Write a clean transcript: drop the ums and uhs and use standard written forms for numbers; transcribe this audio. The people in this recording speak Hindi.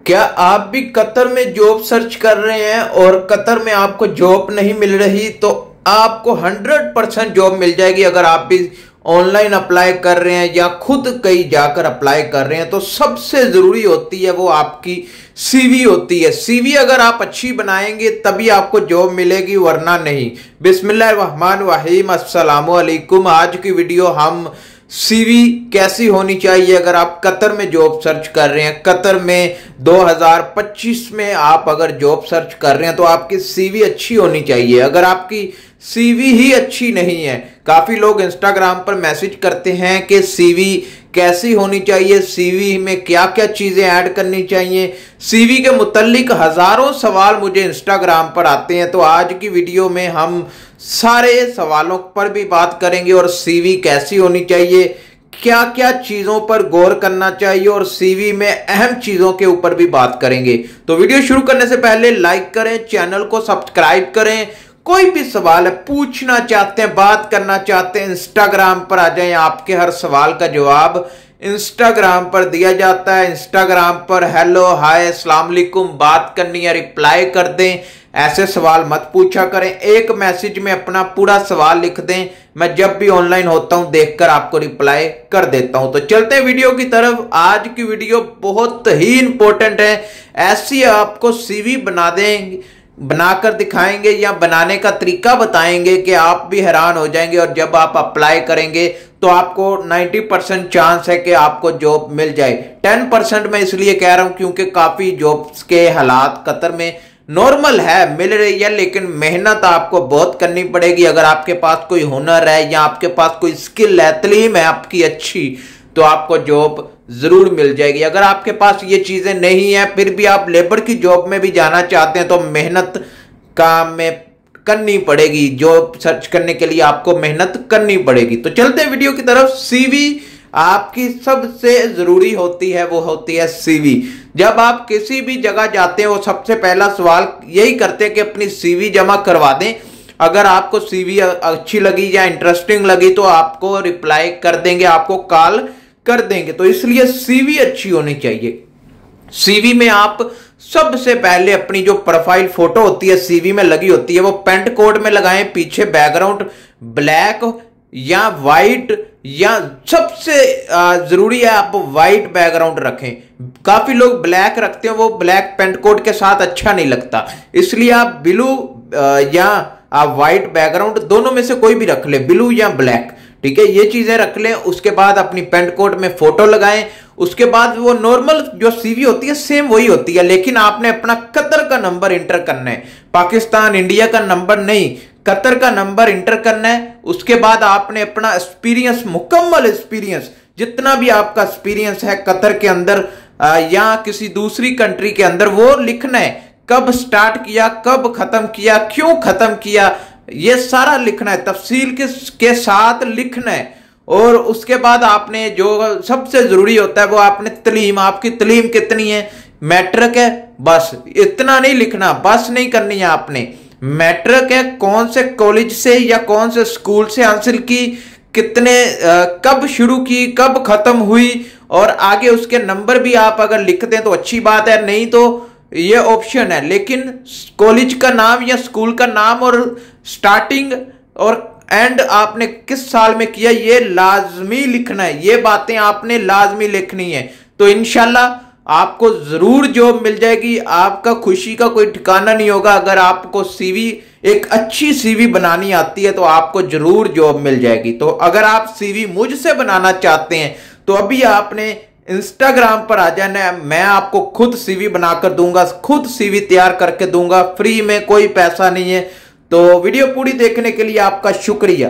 क्या आप भी कतर में जॉब सर्च कर रहे हैं और कतर में आपको जॉब नहीं मिल रही? तो आपको 100% जॉब मिल जाएगी अगर आप भी ऑनलाइन अप्लाई कर रहे हैं या खुद कहीं जाकर अप्लाई कर रहे हैं। तो सबसे जरूरी होती है वो आपकी सीवी होती है। सीवी अगर आप अच्छी बनाएंगे तभी आपको जॉब मिलेगी, वरना नहीं। बिस्मिल्लाहिर्रहमानिर्रहीम, अस्सलामु अलैकुम। आज की वीडियो हम सीवी कैसी होनी चाहिए अगर आप कतर में जॉब सर्च कर रहे हैं। कतर में 2025 में आप अगर जॉब सर्च कर रहे हैं तो आपकी सीवी अच्छी होनी चाहिए। अगर आपकी सीवी ही अच्छी नहीं है, काफी लोग इंस्टाग्राम पर मैसेज करते हैं कि सीवी कैसी होनी चाहिए, सीवी में क्या क्या चीजें ऐड करनी चाहिए, सीवी के मुतल्लिक हजारों सवाल मुझे इंस्टाग्राम पर आते हैं। तो आज की वीडियो में हम सारे सवालों पर भी बात करेंगे और सीवी कैसी होनी चाहिए, क्या क्या चीजों पर गौर करना चाहिए और सीवी में अहम चीजों के ऊपर भी बात करेंगे। तो वीडियो शुरू करने से पहले लाइक करें, चैनल को सब्सक्राइब करें। कोई भी सवाल है, पूछना चाहते हैं, बात करना चाहते हैं, इंस्टाग्राम पर आ जाएं। आपके हर सवाल का जवाब इंस्टाग्राम पर दिया जाता है। इंस्टाग्राम पर हेलो, हाय, अस्सलाम वालेकुम बात करनी है, रिप्लाई कर दें। ऐसे सवाल मत पूछा करें, एक मैसेज में अपना पूरा सवाल लिख दें। मैं जब भी ऑनलाइन होता हूं देखकर आपको रिप्लाई कर देता हूं। तो चलते हैं वीडियो की तरफ। आज की वीडियो बहुत ही इंपॉर्टेंट है। ऐसी आपको सीवी बनाकर दिखाएंगे या बनाने का तरीका बताएंगे कि आप भी हैरान हो जाएंगे। और जब आप अप्लाई करेंगे तो आपको 90% चांस है कि आपको जॉब मिल जाए। 10% मैं इसलिए कह रहा हूं क्योंकि काफी जॉब्स के हालात कतर में नॉर्मल है, मिल रही है, लेकिन मेहनत आपको बहुत करनी पड़ेगी। अगर आपके पास कोई हुनर है या आपके पास कोई स्किल है, तालीम है आपकी अच्छी, तो आपको जॉब जरूर मिल जाएगी। अगर आपके पास ये चीजें नहीं है, फिर भी आप लेबर की जॉब में भी जाना चाहते हैं, तो मेहनत काम में करनी पड़ेगी। जॉब सर्च करने के लिए आपको मेहनत करनी पड़ेगी। तो चलते हैं वीडियो की तरफ। सीवी आपकी सबसे जरूरी होती है, वो होती है सीवी। जब आप किसी भी जगह जाते हैं वो सबसे पहला सवाल यही करते हैं कि अपनी सीवी जमा करवा दें। अगर आपको सीवी अच्छी लगी या इंटरेस्टिंग लगी तो आपको रिप्लाई कर देंगे, आपको कॉल कर देंगे। तो इसलिए सीवी अच्छी होनी चाहिए। सीवी में आप सबसे पहले अपनी जो प्रोफाइल फोटो होती है सीवी में लगी होती है वो पेंट कोड में लगाएं। पीछे बैकग्राउंड ब्लैक या वाइट, या सबसे जरूरी है आप वाइट बैकग्राउंड रखें। काफी लोग ब्लैक रखते हैं, वो ब्लैक पेंट कोड के साथ अच्छा नहीं लगता, इसलिए आप ब्लू या आप व्हाइट बैकग्राउंड दोनों में से कोई भी रख ले, ब्लू या ब्लैक, ठीक है, ये चीजें रख लें। उसके बाद अपनी पेंट कोड में फोटो लगाएं। उसके बाद वो नॉर्मल जो सीवी होती है सेम वही होती है, लेकिन आपने अपना कतर का नंबर इंटर करना है, पाकिस्तान इंडिया का नंबर नहीं, कतर का नंबर इंटर करना है। उसके बाद आपने अपना एक्सपीरियंस, मुकम्मल एक्सपीरियंस, जितना भी आपका एक्सपीरियंस है कतर के अंदर या किसी दूसरी कंट्री के अंदर, वो लिखना है। कब स्टार्ट किया, कब खत्म किया, क्यों खत्म किया, ये सारा लिखना है, तफसील के साथ लिखना है। और उसके बाद आपने जो सबसे जरूरी होता है वो आपने तलीम, आपकी तलीम कितनी है, मैट्रिक है, बस इतना नहीं लिखना, बस नहीं करनी है आपने। मैट्रिक है, कौन से कॉलेज से या कौन से स्कूल से हासिल की, कितने कब शुरू की, कब खत्म हुई, और आगे उसके नंबर भी आप अगर लिख दें तो अच्छी बात है, नहीं तो ये ऑप्शन है। लेकिन कॉलेज का नाम या स्कूल का नाम और स्टार्टिंग और एंड आपने किस साल में किया ये लाजमी लिखना है। ये बातें आपने लाजमी लिखनी है। तो इंशाल्लाह आपको जरूर जॉब मिल जाएगी। आपका खुशी का कोई ठिकाना नहीं होगा। अगर आपको सीवी, एक अच्छी सीवी बनानी आती है तो आपको जरूर जॉब मिल जाएगी। तो अगर आप सीवी मुझसे बनाना चाहते हैं तो अभी आपने इंस्टाग्राम पर आ जाना है। मैं आपको खुद सीवी बनाकर दूंगा, खुद सीवी तैयार करके दूंगा, फ्री में, कोई पैसा नहीं है। तो वीडियो पूरी देखने के लिए आपका शुक्रिया।